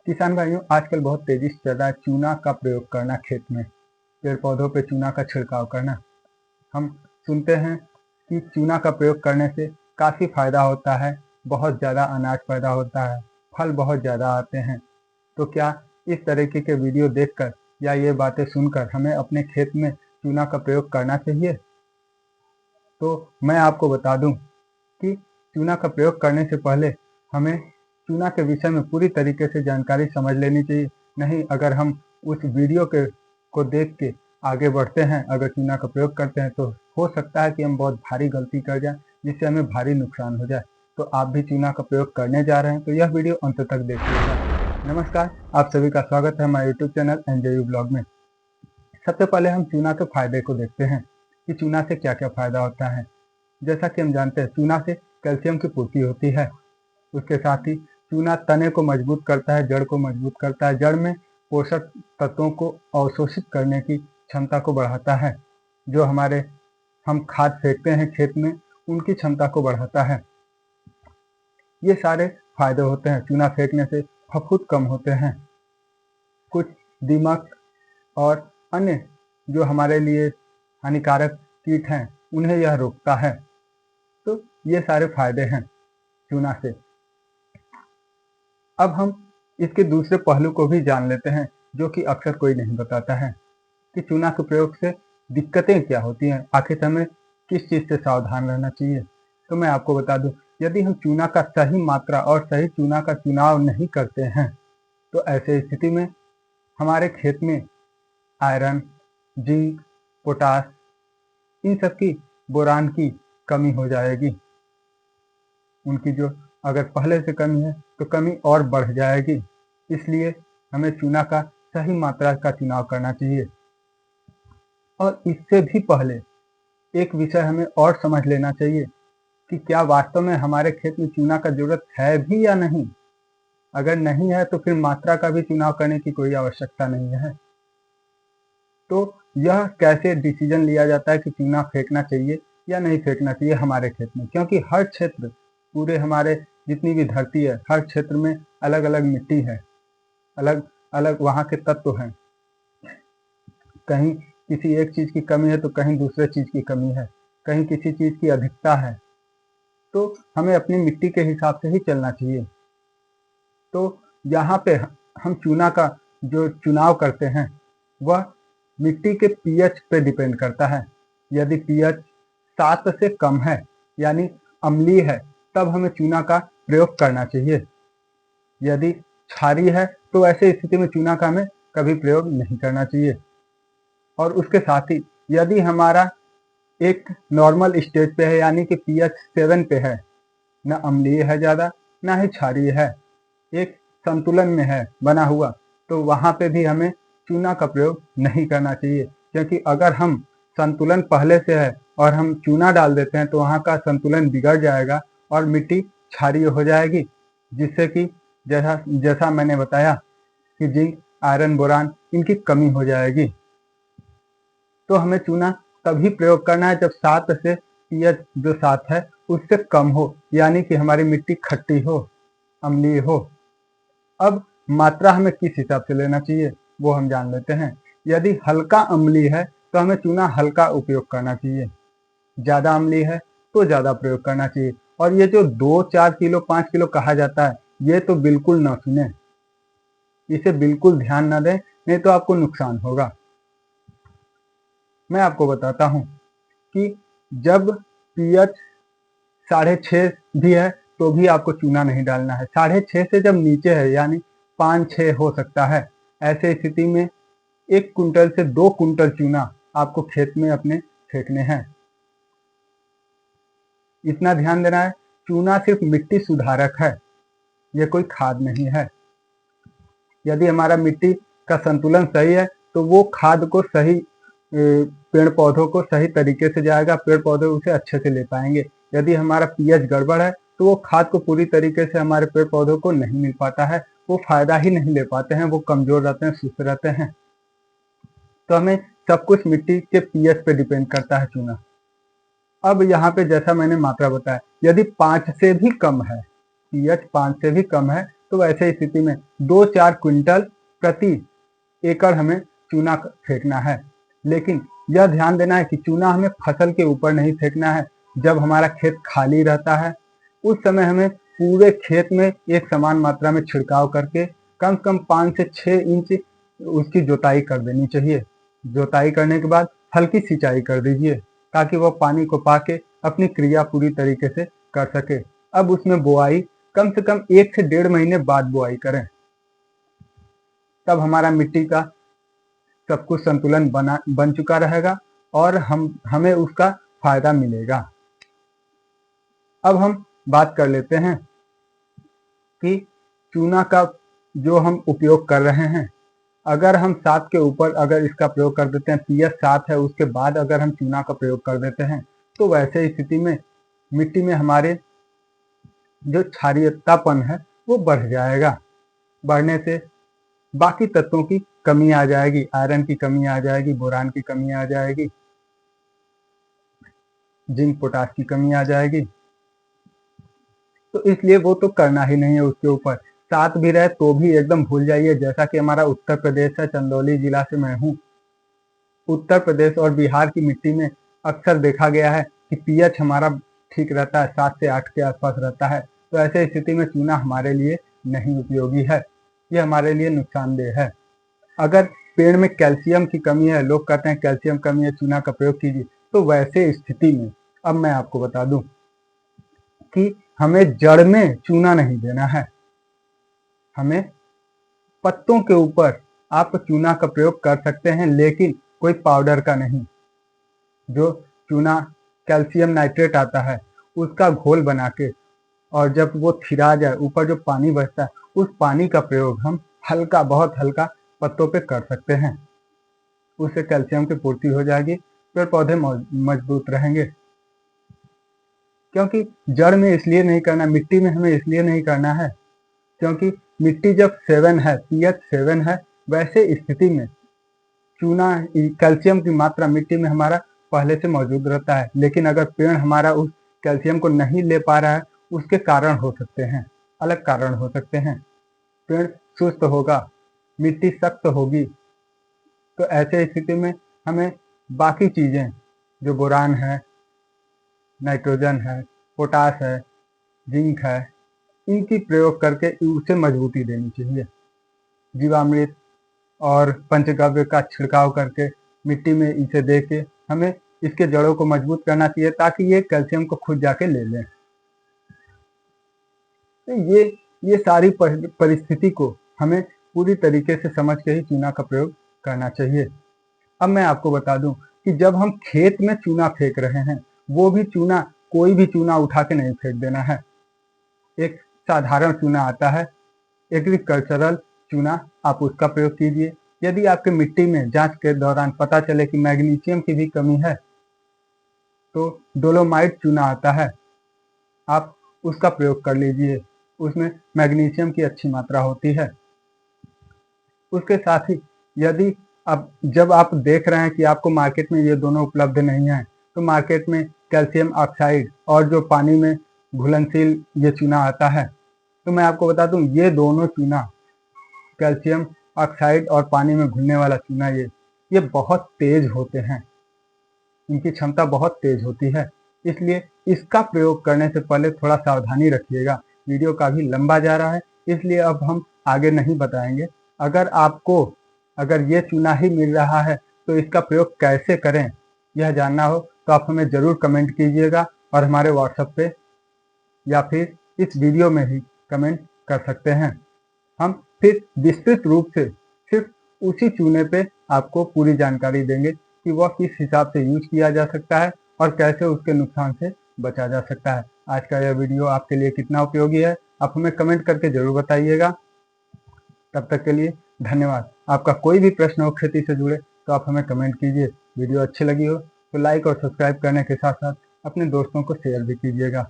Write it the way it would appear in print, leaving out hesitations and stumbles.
किसान भाइयों, आजकल बहुत तेजी से चल रहा है चूना का प्रयोग करना खेत में, पेड़ पौधों पे चूना का छिड़काव करना। हम सुनते हैं कि चूना का प्रयोग करने से काफ़ी फायदा होता है, बहुत ज़्यादा अनाज पैदा होता है, फल बहुत ज़्यादा आते हैं। तो क्या इस तरीके के वीडियो देखकर या ये बातें सुनकर हमें अपने खेत में चूना का प्रयोग करना चाहिए? तो मैं आपको बता दूं कि चूना का प्रयोग करने से पहले हमें चूना के विषय में पूरी तरीके से जानकारी समझ लेनी चाहिए। नहीं, अगर हम उस वीडियो को देख के आगे बढ़ते हैं, अगर चूना का प्रयोग करते हैं, तो हो सकता है कि हम बहुत भारी गलती कर जाएं, जिससे हमें भारी नुकसान हो जाए। तो आप भी चूना का प्रयोग करने जा रहे हैं तो यह वीडियो अंत तक देखिएगा। नमस्कार, आप सभी का स्वागत है हमारे यूट्यूब चैनल एनजेयू ब्लॉग में। सबसे पहले हम चूना के फायदे को देखते हैं कि चूना से क्या क्या फायदा होता है। जैसा कि हम जानते हैं, चूना से कैल्शियम की पूर्ति होती है। उसके साथ ही चूना तने को मजबूत करता है, जड़ को मजबूत करता है, जड़ में पोषक तत्वों को अवशोषित करने की क्षमता को बढ़ाता है। जो हम खाद फेंकते हैं खेत में, उनकी क्षमता को बढ़ाता है। ये सारे फायदे होते हैं। चूना फेंकने से फफूंद कम होते हैं, कुछ दीमक और अन्य जो हमारे लिए हानिकारक कीट हैं उन्हें यह रोकता है। तो ये सारे फायदे हैं चूना से। अब हम इसके दूसरे पहलू को भी जान लेते हैं, जो कि अक्सर कोई नहीं बताता है कि चूना के प्रयोग से दिक्कतें क्या होती हैं, आखिर हमें किस चीज़ से सावधान रहना चाहिए। तो मैं आपको बता दूं, यदि हम चूना का सही मात्रा और सही चूना का चुनाव नहीं करते हैं, तो ऐसे स्थिति में हमारे खेत में आयरन, जिंक, पोटास, इन सब की, बोरान की कमी हो जाएगी। उनकी जो अगर पहले से कमी है तो कमी और बढ़ जाएगी। इसलिए हमें चूना का सही मात्रा का चुनाव करना चाहिए। और इससे भी पहले एक विषय हमें और समझ लेना चाहिए कि क्या वास्तव में हमारे खेत में चूना का जरूरत है भी या नहीं। अगर नहीं है तो फिर मात्रा का भी चुनाव करने की कोई आवश्यकता नहीं है। तो यह कैसे डिसीजन लिया जाता है कि चूना फेंकना चाहिए या नहीं फेंकना चाहिए हमारे खेत में, क्योंकि हर क्षेत्र, पूरे हमारे जितनी भी धरती है, हर क्षेत्र में अलग अलग मिट्टी है, अलग अलग वहाँ के तत्व हैं। कहीं किसी एक चीज़ की कमी है तो कहीं दूसरे चीज़ की कमी है, कहीं किसी चीज़ की अधिकता है। तो हमें अपनी मिट्टी के हिसाब से ही चलना चाहिए। तो यहाँ पे हम चूना का जो चुनाव करते हैं वह मिट्टी के पीएच पे डिपेंड करता है। यदि पीएच 7 से कम है, यानी अम्लीय है, तब हमें चूना का प्रयोग करना चाहिए। यदि क्षारीय है तो ऐसे स्थिति में चूना का हमें कभी प्रयोग नहीं करना चाहिए। और उसके साथ ही यदि हमारा एक नॉर्मल स्टेज पे है, यानी कि पीएच 7 पे है, न अम्लीय है ज़्यादा, ना ही क्षारीय है, एक संतुलन में है बना हुआ, तो वहाँ पे भी हमें चूना का प्रयोग नहीं करना चाहिए। क्योंकि अगर हम संतुलन पहले से है और हम चूना डाल देते हैं तो वहाँ का संतुलन बिगड़ जाएगा और मिट्टी क्षारीय हो जाएगी, जिससे कि जैसा जैसा मैंने बताया कि जिंक, आयरन, बोरान, इनकी कमी हो जाएगी। तो हमें चूना तभी प्रयोग करना है जब 7 से पीएच जो 7 है उससे कम हो, यानी कि हमारी मिट्टी खट्टी हो, अम्लीय हो। अब मात्रा हमें किस हिसाब से लेना चाहिए वो हम जान लेते हैं। यदि हल्का अम्लीय है तो हमें चूना हल्का उपयोग करना चाहिए, ज़्यादा अम्लीय है तो ज़्यादा प्रयोग करना चाहिए। और ये जो 2-4 किलो 5 किलो कहा जाता है, ये तो बिल्कुल ना सुने, इसे बिल्कुल ध्यान न दें, नहीं तो आपको नुकसान होगा। मैं आपको बताता हूँ कि जब पीएच 6.5 भी है तो भी आपको चूना नहीं डालना है। 6.5 से जब नीचे है, यानी 5-6 हो सकता है, ऐसे स्थिति में 1 कुंटल से 2 कुंटल चूना आपको खेत में अपने फेंकने हैं। इतना ध्यान देना है, चूना सिर्फ मिट्टी सुधारक है, यह कोई खाद नहीं है। यदि हमारा मिट्टी का संतुलन सही है तो वो खाद को सही पेड़ पौधों को सही तरीके से जाएगा, पेड़ पौधे उसे अच्छे से ले पाएंगे। यदि हमारा पीएच गड़बड़ है तो वो खाद को पूरी तरीके से हमारे पेड़ पौधों को नहीं मिल पाता है, वो फायदा ही नहीं ले पाते हैं, वो कमजोर रहते हैं, सुस्त रहते हैं। तो हमें सब कुछ मिट्टी के पीएच पे डिपेंड करता है चूना। अब यहाँ पे जैसा मैंने मात्रा बताया, यदि 5 से भी कम है, पीएच 5 से भी कम है, तो वैसे स्थिति में 2-4 क्विंटल प्रति एकड़ हमें चूना फेंकना है। लेकिन यह ध्यान देना है कि चूना हमें फसल के ऊपर नहीं फेंकना है। जब हमारा खेत खाली रहता है उस समय हमें पूरे खेत में एक समान मात्रा में छिड़काव करके कम से कम 5 से 6 इंच उसकी जोताई कर देनी चाहिए। जोताई करने के बाद हल्की सिंचाई कर दीजिए ताकि वह पानी को पाके अपनी क्रिया पूरी तरीके से कर सके। अब उसमें बुआई कम से कम 1 से 1.5 महीने बाद बुआई करें, तब हमारा मिट्टी का सब कुछ संतुलन बन चुका रहेगा और हमें उसका फायदा मिलेगा। अब हम बात कर लेते हैं कि चूना का जो हम उपयोग कर रहे हैं, अगर हम 7 के ऊपर अगर इसका प्रयोग कर देते हैं, पीएच 7 है उसके बाद अगर हम चूना का प्रयोग कर देते हैं तो वैसे स्थिति में मिट्टी में हमारे जो क्षारीयतापन है वो बढ़ जाएगा। बढ़ने से बाकी तत्वों की कमी आ जाएगी, आयरन की कमी आ जाएगी, बोरान की कमी आ जाएगी, जिंक पोटाश की कमी आ जाएगी। तो इसलिए वो तो करना ही नहीं है उसके ऊपर। 7 भी रहे तो भी एकदम भूल जाइए। जैसा कि हमारा उत्तर प्रदेश है, चंदौली जिला से मैं हूँ। उत्तर प्रदेश और बिहार की मिट्टी में अक्सर देखा गया है कि पीएच हमारा ठीक रहता है, 7 से 8 के आसपास रहता है। तो ऐसे स्थिति में चूना हमारे लिए नहीं उपयोगी है, ये हमारे लिए नुकसानदेह है। अगर पेड़ में कैल्शियम की कमी है, लोग कहते हैं कैल्शियम कमी है चूना का प्रयोग कीजिए, तो वैसे स्थिति में अब मैं आपको बता दूं कि हमें जड़ में चूना नहीं देना है। हमें पत्तों के ऊपर आप चूना का प्रयोग कर सकते हैं, लेकिन कोई पाउडर का नहीं। जो चूना कैल्शियम नाइट्रेट आता है उसका घोल बना के और जब वो थिरा जाए, ऊपर जो पानी बचता है उस पानी का प्रयोग हम हल्का, बहुत हल्का पत्तों पे कर सकते हैं। उससे कैल्शियम की पूर्ति हो जाएगी, पेड़ पौधे मजबूत रहेंगे। क्योंकि जड़ में इसलिए नहीं करना, मिट्टी में हमें इसलिए नहीं करना है क्योंकि मिट्टी जब 7 है, पीएच 7 है, वैसे स्थिति में चूना कैल्शियम की मात्रा मिट्टी में हमारा पहले से मौजूद रहता है। लेकिन अगर पेड़ हमारा उस कैल्शियम को नहीं ले पा रहा है, उसके कारण हो सकते हैं, अलग कारण हो सकते हैं। पेड़ सुस्त होगा, मिट्टी सख्त होगी, तो ऐसे स्थिति में हमें बाकी चीजें जो बोरान है, नाइट्रोजन है, पोटाश है, जिंक है, इनकी प्रयोग करके उसे मजबूती देनी चाहिए। जीवामृत और पंचगव्य का छिड़काव करके मिट्टी में इसे दे के हमें इसके जड़ों को मजबूत करना चाहिए ताकि ये कैल्शियम को खुद जाके ले लें। तो ये सारी परिस्थिति को हमें पूरी तरीके से समझ के ही चूना का प्रयोग करना चाहिए। अब मैं आपको बता दूं कि जब हम खेत में चूना फेंक रहे हैं, वो भी चूना कोई भी चूना उठा के नहीं फेंक देना है। एक साधारण चूना आता है, एग्रीकल्चरल चूना, आप उसका प्रयोग कीजिए। यदि आपके मिट्टी में जांच के दौरान पता चले कि मैग्नीशियम की भी कमी है तो डोलोमाइट चूना आता है, आप उसका प्रयोग कर लीजिए। उसमें मैग्नीशियम की अच्छी मात्रा होती है। उसके साथ ही यदि अब जब आप देख रहे हैं कि आपको मार्केट में ये दोनों उपलब्ध नहीं है, तो मार्केट में कैल्शियम ऑक्साइड और जो पानी में घुलनशील ये चूना आता है, तो मैं आपको बता दूं ये दोनों चूना, कैल्शियम ऑक्साइड और पानी में घुलने वाला चूना, ये बहुत तेज होते हैं, इनकी क्षमता बहुत तेज होती है। इसलिए इसका प्रयोग करने से पहले थोड़ा सावधानी रखिएगा। वीडियो काफी लंबा जा रहा है, इसलिए अब हम आगे नहीं बताएंगे। अगर ये चूना ही मिल रहा है तो इसका प्रयोग कैसे करें यह जानना हो तो आप हमें जरूर कमेंट कीजिएगा और हमारे व्हाट्सएप पे या फिर इस वीडियो में ही कमेंट कर सकते हैं। हम फिर विस्तृत रूप से सिर्फ उसी चूने पे आपको पूरी जानकारी देंगे कि वह किस हिसाब से यूज किया जा सकता है और कैसे उसके नुकसान से बचा जा सकता है। आज का यह वीडियो आपके लिए कितना उपयोगी है आप हमें कमेंट करके जरूर बताइएगा। तब तक के लिए धन्यवाद। आपका कोई भी प्रश्न हो खेती से जुड़े तो आप हमें कमेंट कीजिए। वीडियो अच्छी लगी हो तो लाइक और सब्सक्राइब करने के साथ साथ अपने दोस्तों को शेयर भी कीजिएगा।